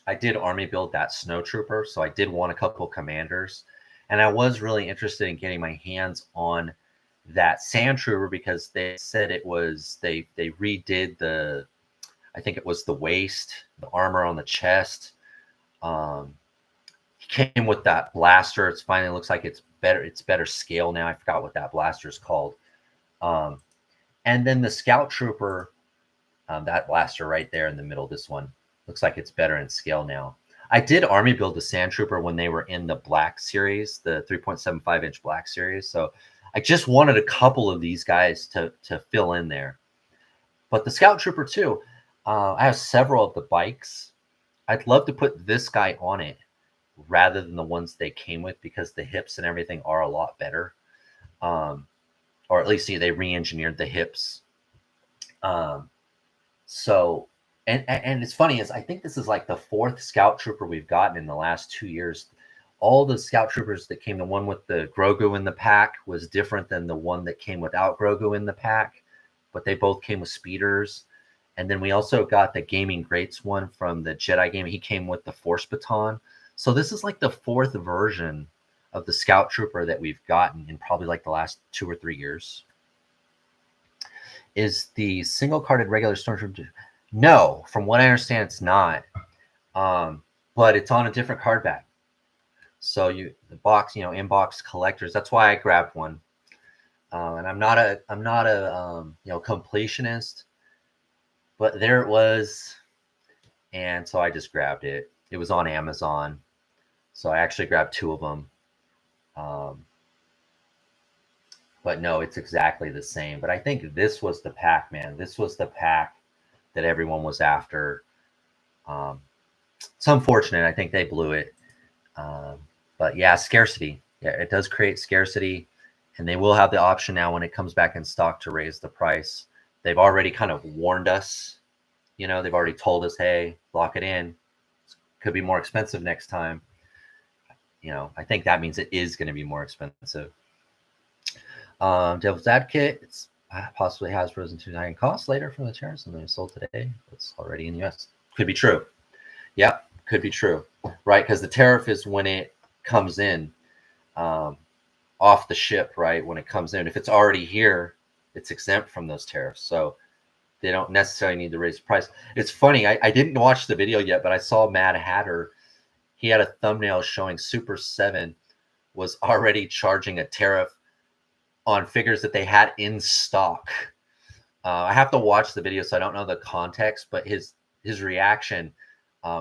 I did army build that snow trooper, so I did want a couple commanders, and I was really interested in getting my hands on that sand trooper because they said it was they redid the, I think it was the waist, the armor on the chest. Um, he came with that blaster. It's finally looks like it's better. It's better scale now. I forgot what that blaster is called. Um, and then the scout trooper, that blaster right there in the middle. This one looks like it's better in scale now. I did army build the sand trooper when they were in the black series, the 3.75 inch black series. So I just wanted a couple of these guys to fill in there. But the scout trooper too. I have several of the bikes. I'd love to put this guy on it rather than the ones they came with because the hips and everything are a lot better. Or at least they re-engineered the hips. So, and it's funny is I think this is like the fourth scout trooper we've gotten in the last 2 years. All the scout troopers that came, the one with the Grogu in the pack was different than the one that came without Grogu in the pack, but they both came with speeders. And then we also got the Gaming Greats one from the Jedi game. He came with the Force Baton. So this is like the fourth version of the scout trooper that we've gotten in probably like the last 2 or 3 years. Is the single carded regular Stormtrooper? No, from what I understand, it's not. But it's on a different card back. So the box, inbox collectors. That's why I grabbed one. And I'm not a completionist, but there it was, and so I just grabbed it. It was on Amazon, so I actually grabbed 2 of them. But no, it's exactly the same. But I think this was the pack, man. This was the pack that everyone was after. It's unfortunate. I think they blew it. But yeah, scarcity. Yeah, it does create scarcity. And they will have the option now when it comes back in stock to raise the price. They've already kind of warned us. They've already told us, hey, lock it in. It could be more expensive next time. I think that means it is going to be more expensive. Devil's Advocate, it's possibly has risen to high cost later from the tariffs and then sold today. It's already in the US. Could be true. Yep, could be true. Right, because the tariff is when it comes in off the ship, right? When it comes in. If it's already here, it's exempt from those tariffs. So they don't necessarily need to raise the price. It's funny. I didn't watch the video yet, but I saw Mad Hatter. He had a thumbnail showing Super 7 was already charging a tariff on figures that they had in stock. I have to watch the video, so I don't know the context, but his reaction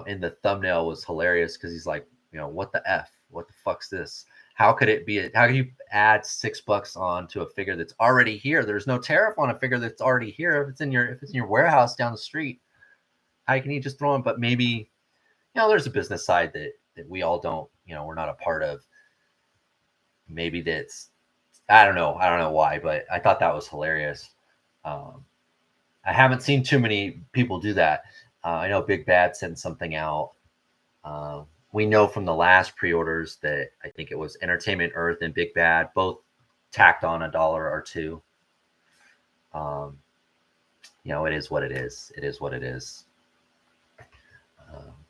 in the thumbnail was hilarious because he's like, what the F? What the fuck's this? How could it be? How can you add $6 on to a figure that's already here? There's no tariff on a figure that's already here. If it's in your warehouse down the street, how can you just throw in? But maybe, there's a business side that we all don't, we're not a part of. Maybe that's, I don't know why, but I thought that was hilarious. I haven't seen too many people do that. I know Big Bad sent something out. We know from the last pre-orders that I think it was Entertainment Earth and Big Bad both tacked on $1 or $2. It is what it is. It is what it is.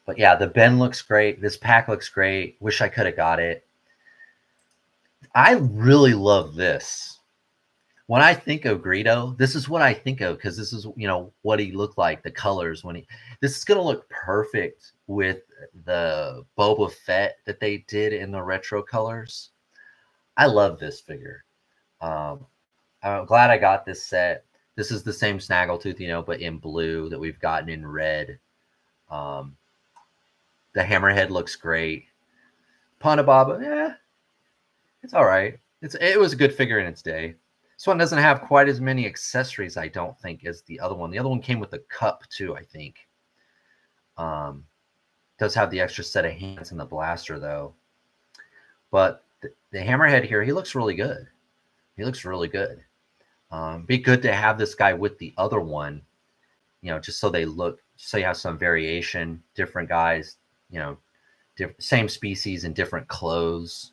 But yeah, the Ben looks great. This pack looks great. Wish I could have got it. I really love this. When I think of Greedo, this is what I think of because this is, what he looked like, the colors this is going to look perfect with the Boba Fett that they did in the retro colors. I love this figure. I'm glad I got this set. This is the same Snaggletooth, but in blue that we've gotten in red. The Hammerhead looks great. Ponda Baba, it's all right. It was a good figure in its day. This one doesn't have quite as many accessories, I don't think, as the other one. The other one came with a cup too, I think. Does have the extra set of hands and the blaster though. But the Hammerhead here, he looks really good. He looks really good. Be good to have this guy with the other one, just so so you have some variation, different guys, same species and different clothes.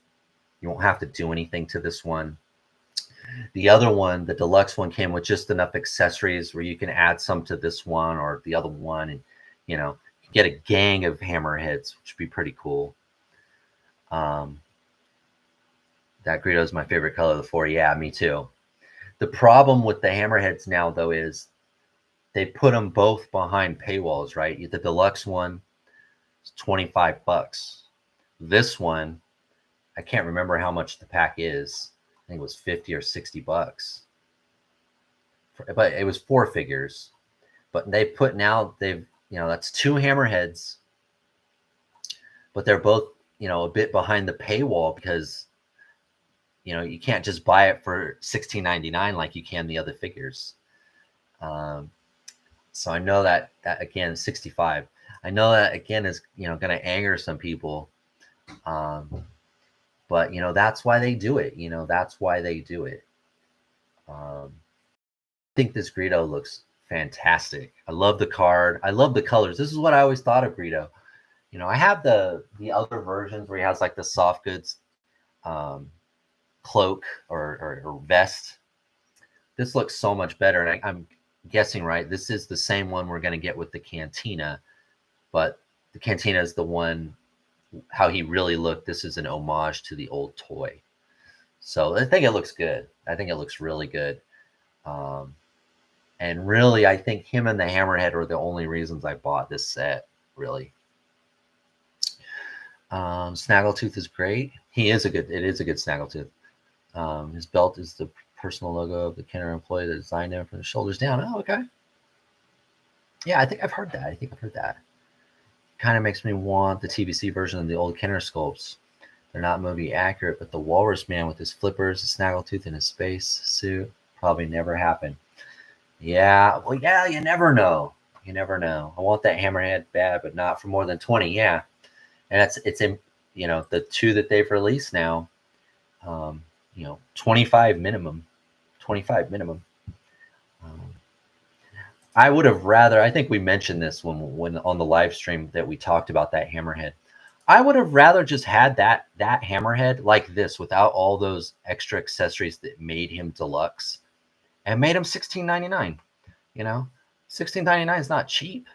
You won't have to do anything to this one. The other one, the deluxe one, came with just enough accessories where you can add some to this one or the other one, and you know, get a gang of hammerheads, which would be pretty cool. That Greedo is my favorite color of the four. Yeah, me too. The problem with the hammerheads now, though, is they put them both behind paywalls, right? The deluxe one is $25. This one, I can't remember how much the pack is. I think it was 50 or $60. But it was 4 figures. But they've, that's 2 hammerheads, but they're both, a bit behind the paywall because, you can't just buy it for $16.99 like you can the other figures. So I know that again, 65. I know that again is, going to anger some people. But that's why they do it. That's why they do it. I think this Greedo looks fantastic. I love the card. I love the colors. This is what I always thought of Greedo. I have the other versions where he has like the soft goods cloak or vest. This looks so much better, and I'm guessing right. This is the same one we're going to get with the Cantina, but the Cantina is the one how he really looked. This is an homage to the old toy, so I think it looks good. I think it looks really good. And really, I think him and the Hammerhead are the only reasons I bought this set, really. Snaggletooth is great. It is a good Snaggletooth. His belt is the personal logo of the Kenner employee that designed him from the shoulders down. Oh, okay. Yeah, I think I've heard that. Kind of makes me want the TBC version of the old Kenner sculpts. They're not movie accurate, but the Walrus Man with his flippers, the Snaggletooth in his space suit, probably never happened. Yeah, well, yeah, you never know. I want that Hammerhead bad, but not for more than 20. Yeah, and it's in the 2 that they've released now. 25 minimum. 25 minimum. I would have rather. I think we mentioned this when on the live stream that we talked about that Hammerhead. I would have rather just had that Hammerhead like this without all those extra accessories that made him deluxe. And made him $16.99. $16.99 is not cheap,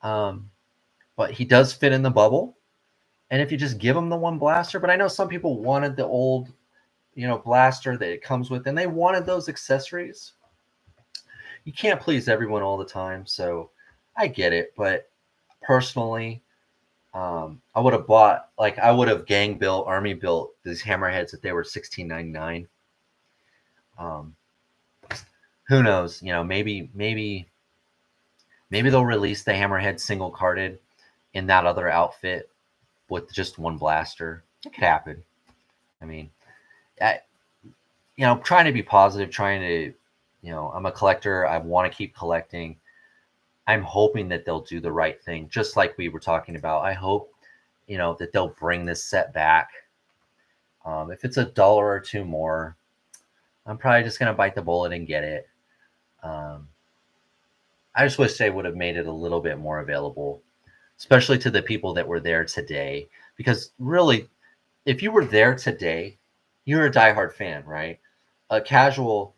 but he does fit in the bubble. And if you just give him the one blaster, but I know some people wanted the old, blaster that it comes with, and they wanted those accessories. You can't please everyone all the time, so I get it. But personally, I would have bought, I would have gang built, army built these Hammerheads if they were $16.99. Who knows? Maybe they'll release the Hammerhead single carded in that other outfit with just one blaster. It could happen. I mean, trying to be positive, trying to, I'm a collector. I want to keep collecting. I'm hoping that they'll do the right thing, just like we were talking about. I hope, that they'll bring this set back. If it's $1 or $2 more, I'm probably just going to bite the bullet and get it. I just wish they would have made it a little bit more available, especially to the people that were there today. Because really, if you were there today, you're a diehard fan, right? A casual,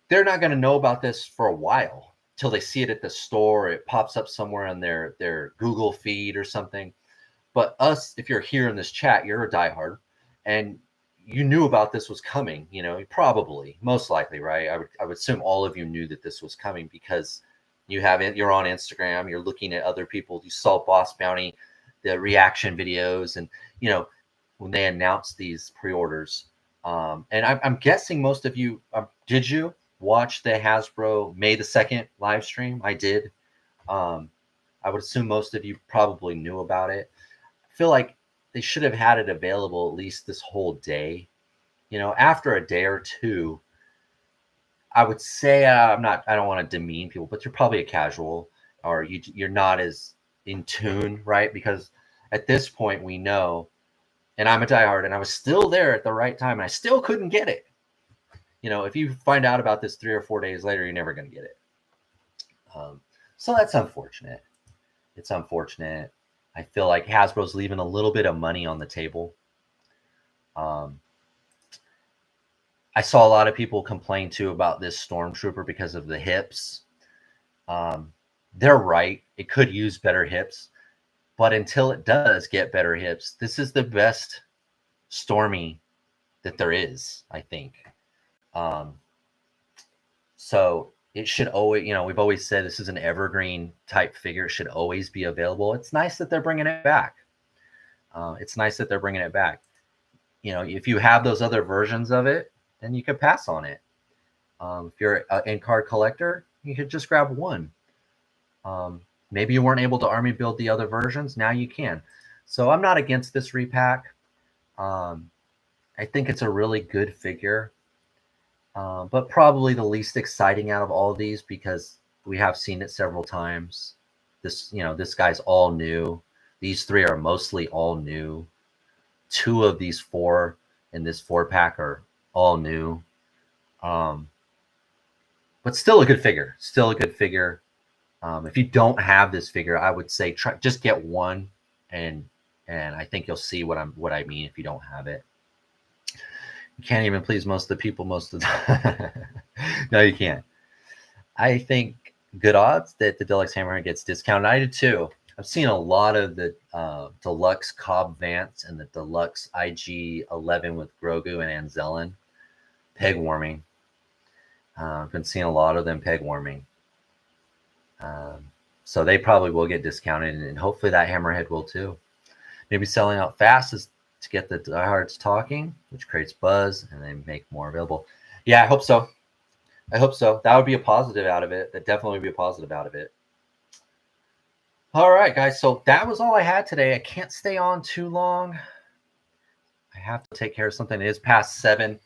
they're not going to know about this for a while till they see it at the store. It pops up somewhere on their Google feed or something. But us, if you're here in this chat, you're a diehard, and you knew about this was coming. Probably, most likely, right? I would assume all of you knew that this was coming because you're on Instagram, you're looking at other people. You saw Boss Bounty, the reaction videos, and when they announced these pre-orders. And I'm guessing most of you did you watch the Hasbro May the 2nd live stream? I did. I would assume most of you probably knew about it. I feel like they should have had it available at least this whole day. After a day or two, I would say I don't want to demean people, but you're probably a casual, or you're not as in tune, right? Because at this point we know, and I'm a diehard, and I was still there at the right time, and I still couldn't get it. If you find out about this 3 or 4 days later, you're never going to get it. So that's unfortunate. It's unfortunate. I feel like Hasbro's leaving a little bit of money on the table. Um, I saw a lot of people complain too about this Stormtrooper because of the hips. They're right. It could use better hips, but until it does get better hips, this is the best Stormy that there is, I think. So it should always, we've always said this is an evergreen type figure. It should always be available. It's nice that they're bringing it back. It's nice that they're bringing it back. If you have those other versions of it, then you could pass on it. If you're an in-card collector, you could just grab one. Maybe you weren't able to army build the other versions. Now you can. So I'm not against this repack. I think it's a really good figure, but probably the least exciting out of all of these because we have seen it several times. This guy's all new. These three are mostly all new. 2 of these 4 in this 4-pack are all new. But still a good figure. Still a good figure. If you don't have this figure, I would say just get one, and I think you'll see what I mean if you don't have it. You can't even please most of the people most of the time. No, you can't. I think good odds that the Deluxe Hammerhead gets discounted. I do too. I've seen a lot of the Deluxe Cobb Vance and the Deluxe IG-11 with Grogu and Anzellan peg warming. I've been seeing a lot of them peg warming. So they probably will get discounted, and hopefully that Hammerhead will too. Maybe selling out fast is to get the diehards talking, which creates buzz, and they make more available. Yeah, I hope so. I hope so. That would be a positive out of it. That definitely would be a positive out of it. All right, guys. So that was all I had today. I can't stay on too long. I have to take care of something. It is past 7.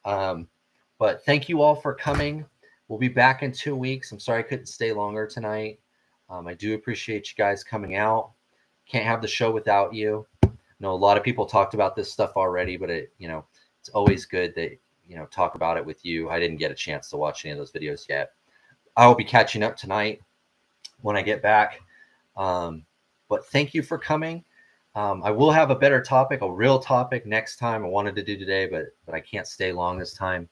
But thank you all for coming. We'll be back in 2 weeks. I'm sorry I couldn't stay longer tonight. I do appreciate you guys coming out. Can't have the show without you. I know a lot of people talked about this stuff already, but it's always good that talk about it with you. I didn't get a chance to watch any of those videos yet. I will be catching up tonight when I get back. But thank you for coming. I will have a better topic, a real topic next time. I wanted to do today, but I can't stay long this time.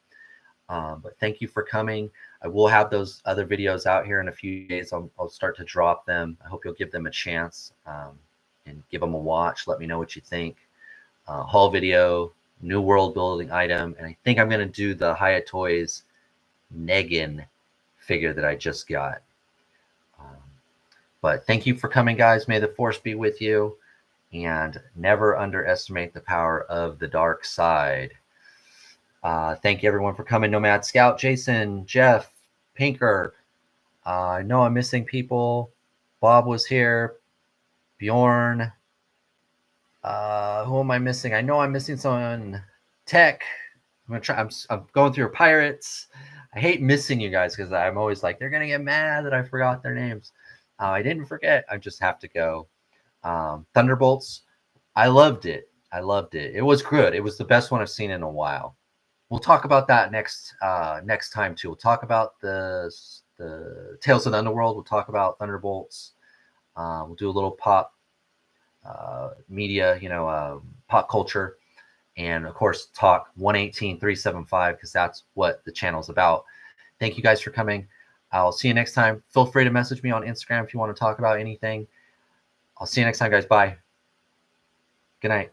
But thank you for coming. I will have those other videos out here in a few days. I'll start to drop them. I hope you'll give them a chance and give them a watch. Let me know what you think. Haul video, new world building item, and I think I'm going to do the Hiya Toys Negan figure that I just got. But thank you for coming, guys. May the force be with you, and never underestimate the power of the dark side. Thank you, everyone, for coming. Nomad Scout, Jason, Jeff, Pinker. I know I'm missing people. Bob was here. Bjorn. Who am I missing? I know I'm missing someone. Tech. I'm gonna try. I'm going through pirates. I hate missing you guys because I'm always like they're gonna get mad that I forgot their names. I didn't forget. I just have to go. Thunderbolts. I loved it. It was good. It was the best one I've seen in a while. We'll talk about that next time too. We'll talk about the Tales of the Underworld. We'll talk about Thunderbolts. We'll do a little pop media, pop culture, and of course talk 118-375 because that's what the channel's about. Thank you guys for coming. I'll see you next time. Feel free to message me on Instagram if you want to talk about anything. I'll see you next time, guys. Bye. Good night.